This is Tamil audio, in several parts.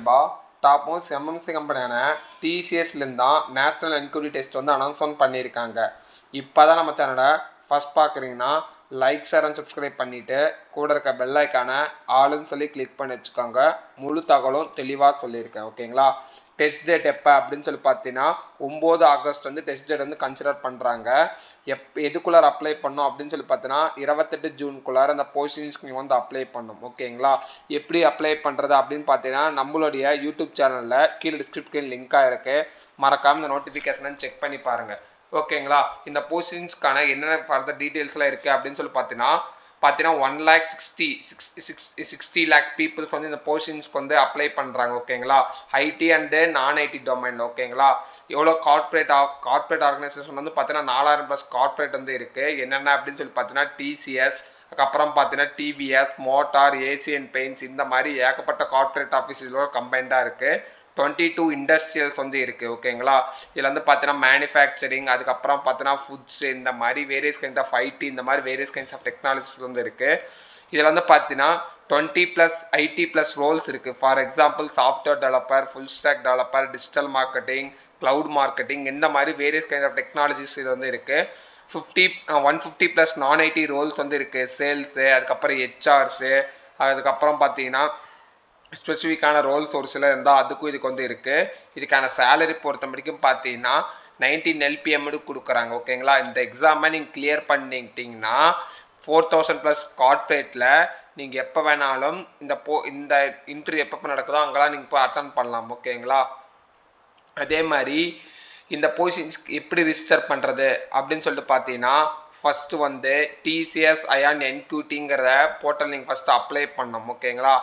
நண்பா, டாப் மோஸ்ட் எம்என்சி கம்பெனியான டிசிஎஸ்லேருந்து தான் நேஷனல் என்கொயரி டெஸ்ட் வந்து அனௌன்ஸ்மெண்ட் பண்ணியிருக்காங்க. இப்போ தான் நம்ம சேனலை ஃபஸ்ட் பார்க்குறீங்கன்னா லைக், ஷேர் அண்ட் சப்ஸ்கிரைப் பண்ணிவிட்டு கூட இருக்க பெல் ஐக்கானை ஆளுன்னு சொல்லி கிளிக் பண்ணி வச்சுக்கோங்க. முழு தகவலும் தெளிவாக சொல்லியிருக்கேன். ஓகேங்களா? டெஸ்ட் டேட் எப்போ அப்படின்னு சொல்லி பார்த்தீங்கன்னா 9 ஆகஸ்ட் வந்து டெஸ்ட் டேட் வந்து கன்சிடர் பண்ணுறாங்க. எதுக்குள்ளார அப்ளை பண்ணோம் அப்படின்னு சொல்லி பார்த்தீங்கன்னா 28 ஜூனுக்குள்ளார அந்த போஸ்டிங்ஸ்க்கு நீங்கள் வந்து அப்ளை பண்ணணும். ஓகேங்களா? எப்படி அப்ளை பண்ணுறது அப்படின்னு பார்த்தீங்கன்னா நம்மளுடைய யூடியூப் சேனலில் கீழே டிஸ்கிரிப்ஷன் லிங்காக இருக்குது. மறக்காமல் இந்த நோட்டிஃபிகேஷனை செக் பண்ணி பாருங்கள். ஓகேங்களா? இந்த போஸ்டிங்ஸ்க்கான என்னென்ன ஃபர்தர் டீட்டெயில்ஸ்லாம் இருக்குது அப்படின்னு சொல்லி பார்த்தீங்கன்னா 1,60,60 lakh பீப்புள்ஸ் வந்து இந்த போஸ்டிங்ஸ்க்கு வந்து அப்ளை பண்ணுறாங்க. ஓகேங்களா? ஐடி அண்டு நான் ஐடி டொமைனில். ஓகேங்களா? எவ்வளோ கார்பரேட் ஆர்கனைசேஷன் வந்து பார்த்தீங்கன்னா 4000+ கார்பரேட் வந்து இருக்குது. என்னென்ன அப்படின்னு சொல்லி பார்த்தீங்கன்னா டிசிஎஸ், அதுக்கப்புறம் பார்த்தீங்கன்னா டிவிஎஸ், மோட்டார், ஏசியன் பெயிண்ட்ஸ், இந்த மாதிரி ஏகப்பட்ட கார்பரேட் ஆஃபீஸில் கம்பைண்டாக இருக்குது. 22 இண்டஸ்ட்ரியல்ஸ் வந்து இருக்குது. ஓகேங்களா? இதில் வந்து பார்த்தீங்கன்னா மேனுஃபேக்சரிங், அதுக்கப்புறம் பார்த்தீங்கன்னா ஃபுட்ஸ், இந்த மாதிரி வேரியஸ் கைண்ட் ஆஃப் ஐடி, இந்த மாதிரி வேரியஸ் கைண்ட்ஸ் ஆஃப் டெக்னாலஜிஸ் வந்து இருக்குது. இதில் வந்து பார்த்தீங்கன்னா 20+ IT+ ரோல்ஸ் இருக்குது. For example software developer, full stock developer, digital marketing, cloud marketing, இந்த மாதிரி வேரியஸ் கைண்ட் ஆஃப் டெக்னாலஜிஸ் இது வந்து இருக்குது. 150+ நான் ஐடி ரோல்ஸ் வந்து இருக்குது. சேல்ஸு, அதுக்கப்புறம் ஹெச்ஆர்ஸு, அதுக்கப்புறம் பார்த்தீங்கன்னா ஸ்பெசிஃபிக்கான ரோல்ஸ் ஒரு சில இருந்தால் அதுக்கும் இதுக்கு வந்து இருக்குது. இதுக்கான சேலரி பொறுத்த வரைக்கும் பார்த்தீங்கன்னா 19 LPM கொடுக்குறாங்க. ஓகேங்களா? இந்த எக்ஸாமை நீங்கள் கிளியர் பண்ணிட்டீங்கன்னா 4000+ கார்பரேட்டில் நீங்கள் எப்போ வேணாலும் இந்த இன்டர்வியூ எப்போ நடக்குதோ அங்கெல்லாம் நீங்கள் போய் அட்டன் பண்ணலாம். ஓகேங்களா? அதே மாதிரி இந்த போஸ்டிங்ஸ்க்கு எப்படி ரிஜிஸ்டர் பண்ணுறது அப்படின்னு சொல்லிட்டு பார்த்தீங்கன்னா ஃபஸ்ட்டு வந்து டிசிஎஸ் அயான் என்கியூட்டிங்கிற போர்ட்டல் நீங்கள் ஃபஸ்ட்டு அப்ளை பண்ணணும். ஓகேங்களா?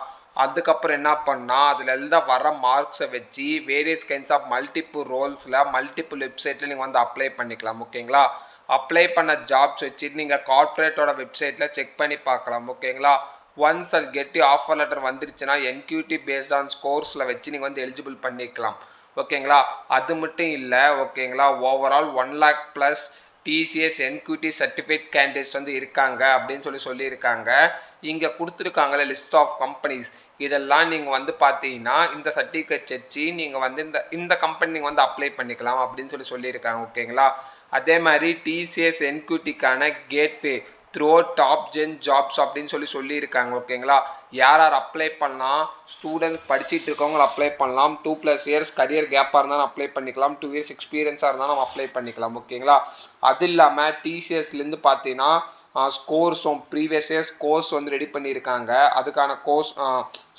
அதுக்கப்புறம் என்ன பண்ணால் அதில் எல்லாம் வர மார்க்ஸை வச்சு வேரியஸ் கைண்ட்ஸ் ஆஃப் மல்டிபிள் ரோல்ஸில் மல்டிபிள் வெப்சைட்டில் நீங்கள் வந்து அப்ளை பண்ணிக்கலாம். ஓகேங்களா? அப்ளை பண்ண ஜாப்ஸ் வச்சு நீங்கள் கார்பரேட்டோட வெப்சைட்டில் செக் பண்ணி பார்க்கலாம். ஓகேங்களா? ஒன்ஸ் அது கெட்டி ஆஃபர் லெட்டர் வந்துருச்சுன்னா என்கியூடி பேஸ்ட் ஆன் ஸ்கோர்ஸில் வச்சு நீங்கள் வந்து எலிஜிபிள் பண்ணிக்கலாம். ஓகேங்களா? அது மட்டும் இல்லை. ஓகேங்களா? Overall 1 lakh+ TCS NQT certificate candidates வந்து இருக்காங்க அப்படின்னு சொல்லியிருக்காங்க. இங்கே கொடுத்துருக்காங்களே லிஸ்ட் ஆஃப் கம்பெனிஸ், இதெல்லாம் நீங்கள் வந்து பார்த்தீங்கன்னா இந்த சர்டிஃபிகேட் வச்சு நீங்கள் வந்து இந்த கம்பெனி நீங்கள் வந்து அப்ளை பண்ணிக்கலாம் அப்படின்னு சொல்லியிருக்காங்க. ஓகேங்களா? அதே மாதிரி டிசிஎஸ் என்கியூடிக்கான gateway through top gen jobs அப்படின்னு சொல்லியிருக்காங்க. ஓகேங்களா? யார் அப்ளை பண்ணலாம்? ஸ்டூடெண்ட்ஸ் படிச்சுட்டு இருக்கவங்க அப்ளை பண்ணலாம். 2+ இயர்ஸ் கரியர் கேப்பாக இருந்தாலும் அப்ளை பண்ணிக்கலாம். 2 இயர்ஸ் எக்ஸ்பீரியன்ஸாக இருந்தாலும் நம்ம அப்ளை பண்ணிக்கலாம். ஓகேங்களா? அது இல்லாமல் டிசிஎஸ்லேருந்து பார்த்தீங்கன்னா ஸ்கோர்ஸும் ப்ரீவியஸ் இயர்ஸ் கோர்ஸ் வந்து ரெடி பண்ணியிருக்காங்க. அதுக்கான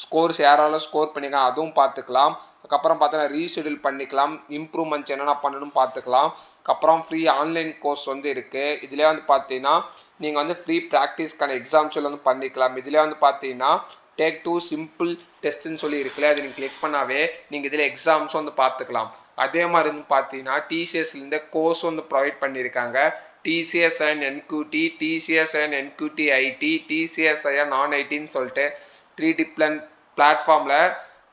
ஸ்கோர்ஸ் யாராலும் ஸ்கோர் பண்ணிக்கலாம் அதுவும் பார்த்துக்கலாம். அதுக்கப்புறம் பார்த்தீங்கன்னா ரீஷெடியூல் பண்ணிக்கலாம். இம்ப்ரூவ்மெண்ட்ஸ் என்னென்ன பண்ணணும்னு பார்த்துக்கலாம். அதுக்கப்புறம் ஃப்ரீ ஆன்லைன் கோர்ஸ் வந்து இருக்குது. இதிலே வந்து பார்த்தீங்கன்னா நீங்கள் வந்து ஃப்ரீ ப்ராக்டிஸ்க்கான எக்ஸாம்ஸ் வந்து பண்ணிக்கலாம். இதிலே வந்து பார்த்தீங்கன்னா டேக் 2 சிம்பிள் டெஸ்ட்டுன்னு சொல்லி இருக்குல்ல, அதை நீங்கள் கிளிக் பண்ணாவே நீங்கள் இதில் எக்ஸாம்ஸ் வந்து பார்த்துக்கலாம். அதே மாதிரி வந்து பார்த்தீங்கன்னா டிசிஎஸ்லேருந்து கோர்ஸ் வந்து ப்ரொவைட் பண்ணியிருக்காங்க. TCS and NQT, TCS and NQT IT, TCS and நான் ஐடின்னு சொல்லிட்டு 3 டிஃப்ரெண்ட் பிளாட்ஃபார்மில்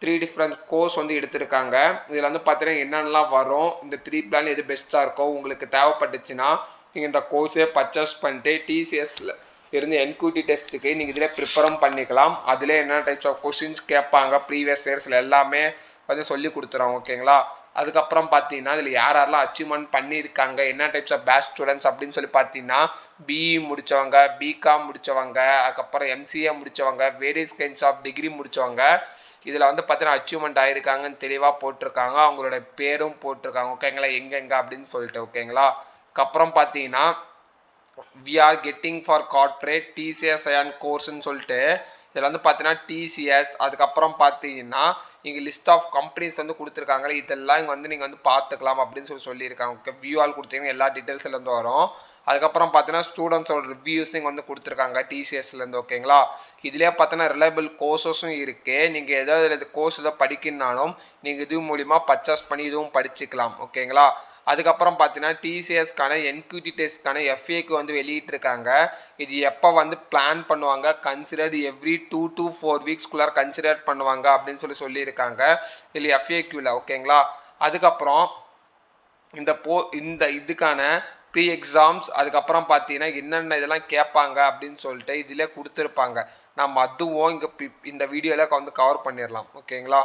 3 டிஃப்ரெண்ட் கோர்ஸ் வந்து எடுத்திருக்காங்க. இதில் வந்து பார்த்தீங்கன்னா என்னென்னலாம் வரும், இந்த 3 பிளான் எது பெஸ்ட்டாக இருக்கும் உங்களுக்கு தேவைப்பட்டுச்சுன்னா நீங்கள் இந்த கோர்ஸே பர்ச்சேஸ் பண்ணிட்டு டிசிஎஸ்ல இருந்து என்கியூடி டெஸ்ட்டுக்கு நீங்கள் இதில் ப்ரிப்பரும் பண்ணிக்கலாம். அதில் என்னென்ன டைப்ஸ் ஆஃப் கொஸ்டின்ஸ் கேட்பாங்க ப்ரீவியஸ் இயர்ஸில் எல்லாமே வந்து சொல்லி கொடுத்துறோம். ஓகேங்களா? அதுக்கப்புறம் பார்த்தீங்கன்னா இதில் யாரெல்லாம் அச்சீவ்மெண்ட் பண்ணியிருக்காங்க, என்ன டைப்ஸ் ஆஃப் பேட்ச் ஸ்டூடெண்ட்ஸ் அப்படின்னு சொல்லி பார்த்தீங்கன்னா பிஇ முடித்தவங்க, பிகாம் முடித்தவங்க, அதுக்கப்புறம் எம்சிஏ முடித்தவங்க, வேரியஸ் கைண்ட்ஸ் ஆஃப் டிகிரி முடித்தவங்க இதில் வந்து பார்த்தீங்கன்னா அச்சீவ்மெண்ட் ஆகிருக்காங்கன்னு தெளிவாக போட்டிருக்காங்க. அவங்களோட பேரும் போட்டிருக்காங்க. ஓகேங்களா? எங்கெங்க அப்படின்னு சொல்லிட்டு. ஓகேங்களா? அதுக்கப்புறம் பார்த்தீங்கன்னா we are getting for corporate TCS iON கோர்ஸ்ன்னு சொல்லிட்டு இதில் வந்து பார்த்தீங்கன்னா டிசிஎஸ், அதுக்கப்புறம் பார்த்தீங்கன்னா இங்கே லிஸ்ட் ஆஃப் கம்பெனிஸ் வந்து கொடுத்துருக்காங்களே இதெல்லாம் இங்கே வந்து நீங்கள் வந்து பார்த்துக்கலாம் அப்படின்னு சொல்லியிருக்காங்க. ஓகே, வியூ ஆல் கொடுத்தீங்கன்னா எல்லா டீட்டெயில்ஸ்லேருந்து வரும். அதுக்கப்புறம் பார்த்தீங்கன்னா ஸ்டூடெண்ட்ஸோட ரிவ்யூஸ் இங்கே வந்து கொடுத்துருக்காங்க டிசிஎஸ்லேருந்து. ஓகேங்களா? இதிலே பார்த்தீங்கன்னா ரிலையபிள் கோர்ஸஸும் இருக்குது. நீங்கள் ஏதாவது கோர்ஸ் எதாவது படிக்கணும்னாலும் நீங்கள் இது மூலிமா பர்ச்சேஸ் பண்ணி இதுவும் படிச்சுக்கலாம். ஓகேங்களா? அதுக்கப்புறம் பார்த்தீங்கன்னா டிசிஎஸ்க்கான என்கியூடி டெஸ்ட்க்கான எஃப்ஏக்கு வந்து வெளியிட்டிருக்காங்க. இது எப்போ வந்து பிளான் பண்ணுவாங்க, கன்சிடர் எவ்ரி 2 to 4 வீக்ஸ்குள்ளார கன்சிடர் பண்ணுவாங்க அப்படின்னு சொல்லியிருக்காங்க இல்லை எஃப்ஏக்யூவில். ஓகேங்களா? அதுக்கப்புறம் இந்த இதுக்கான ப்ரீ எக்ஸாம்ஸ், அதுக்கப்புறம் பார்த்தீங்கன்னா என்னென்ன இதெல்லாம் கேட்பாங்க அப்படின்னு சொல்லிட்டு இதிலே கொடுத்துருப்பாங்க. நம்ம அதுவும் இங்கே இந்த வீடியோவில் வந்து கவர் பண்ணிடலாம். ஓகேங்களா?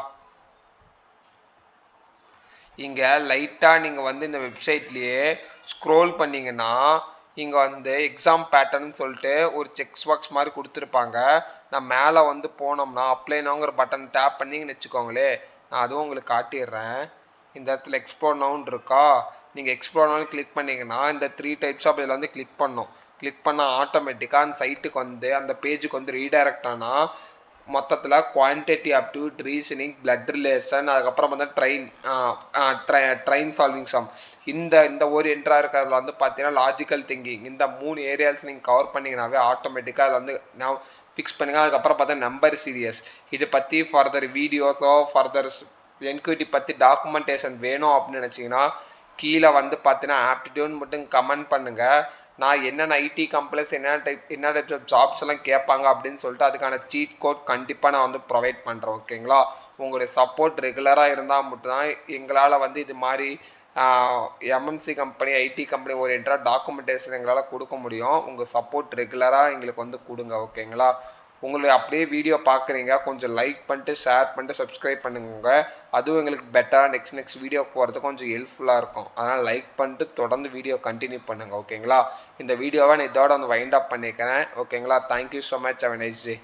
இங்கே லைட்டாக நீங்கள் வந்து இந்த வெப்சைட்லேயே ஸ்க்ரோல் பண்ணிங்கன்னா இங்கே வந்து எக்ஸாம் பேட்டர்ன் சொல்லிட்டு ஒரு செக்ஸ் பாக்ஸ் மாதிரி கொடுத்துருப்பாங்க. நான் மேலே வந்து போனோம்னா அப்ளை நோங்கிற பட்டன் டேப் பண்ணிங்கன்னு வச்சுக்கோங்களே, நான் அதுவும் உங்களுக்கு காட்டிடுறேன். இந்த இடத்துல எக்ஸ்ப்ளோர் நவுன் இருக்கா, நீங்கள் எக்ஸ்ப்ளோர் நவுன் கிளிக் பண்ணிங்கன்னா இந்த 3 டைப்ஸ் ஆஃப் இதில் வந்து கிளிக் பண்ணணும். கிளிக் பண்ணால் ஆட்டோமேட்டிக்காக அந்த சைட்டுக்கு வந்து அந்த பேஜுக்கு வந்து ரீடைரக்ட் ஆனால் மொத்தத்தில் குவான்டிட்டி அப்டியூட் ரீசனிங் பிளட் ரிலேஷன் அதுக்கப்புறம் வந்து ட்ரெயின் சால்விங் சம் இந்த ஒரு என்ட்ரா இருக்கிறதுல வந்து பார்த்தீங்கன்னா லாஜிக்கல் திங்கிங் இந்த 3 ஏரியாஸ் நீங்கள் கவர் பண்ணிங்கனாவே ஆட்டோமேட்டிக்காக அதில் வந்து நான் ஃபிக்ஸ் பண்ணுங்க. அதுக்கப்புறம் பார்த்தா நம்பர் சீரியஸ் இதை பற்றி ஃபர்தர் வீடியோஸோ ஃபர்தர் என்குவிட்டி பற்றி டாக்குமெண்டேஷன் வேணும் அப்படின்னு நினச்சிங்கன்னா கீழே வந்து பார்த்தீங்கன்னா ஆப்டிடியூட் மட்டும் கமெண்ட் பண்ணுங்கள். நான் என்னென்ன ஐடி கம்பெனிஸ் என்ன டைப் ஆஃப் ஜாப்ஸ் எல்லாம் கேட்பாங்க அப்படின்னு சொல்லிட்டு அதுக்கான சீட் கோட் கண்டிப்பாக நான் வந்து ப்ரொவைட் பண்ணுறேன். ஓகேங்களா, உங்களுடைய சப்போர்ட் ரெகுலராக இருந்தால் மட்டும்தான் எங்களால் வந்து இது மாதிரி எம்என்சி கம்பெனி ஐடி கம்பெனி ஓரியன்டாக டாக்குமெண்டேஷன் எங்களால் கொடுக்க முடியும். உங்கள் சப்போர்ட் ரெகுலராக எங்களுக்கு வந்து கொடுங்க. ஓகேங்களா, உங்களை அப்படியே வீடியோ பார்க்குறீங்க கொஞ்சம் லைக் பண்ணிட்டு ஷேர் பண்ணிட்டு சப்ஸ்கிரைப் பண்ணுங்க. அதுவும் எங்களுக்கு பெட்டராக நெக்ஸ்ட் வீடியோ போகிறதுக்கு கொஞ்சம் ஹெல்ப்ஃபுல்லாக இருக்கும். அதனால் லைக் பண்ணிட்டு தொடர்ந்து வீடியோ கண்டினியூ பண்ணுங்கள். ஓகேங்களா, இந்த வீடியோவை நான் இதோட வந்து வைண்ட் அப் பண்ணிக்கிறேன். ஓகேங்களா, thank you so much. Have a nice day.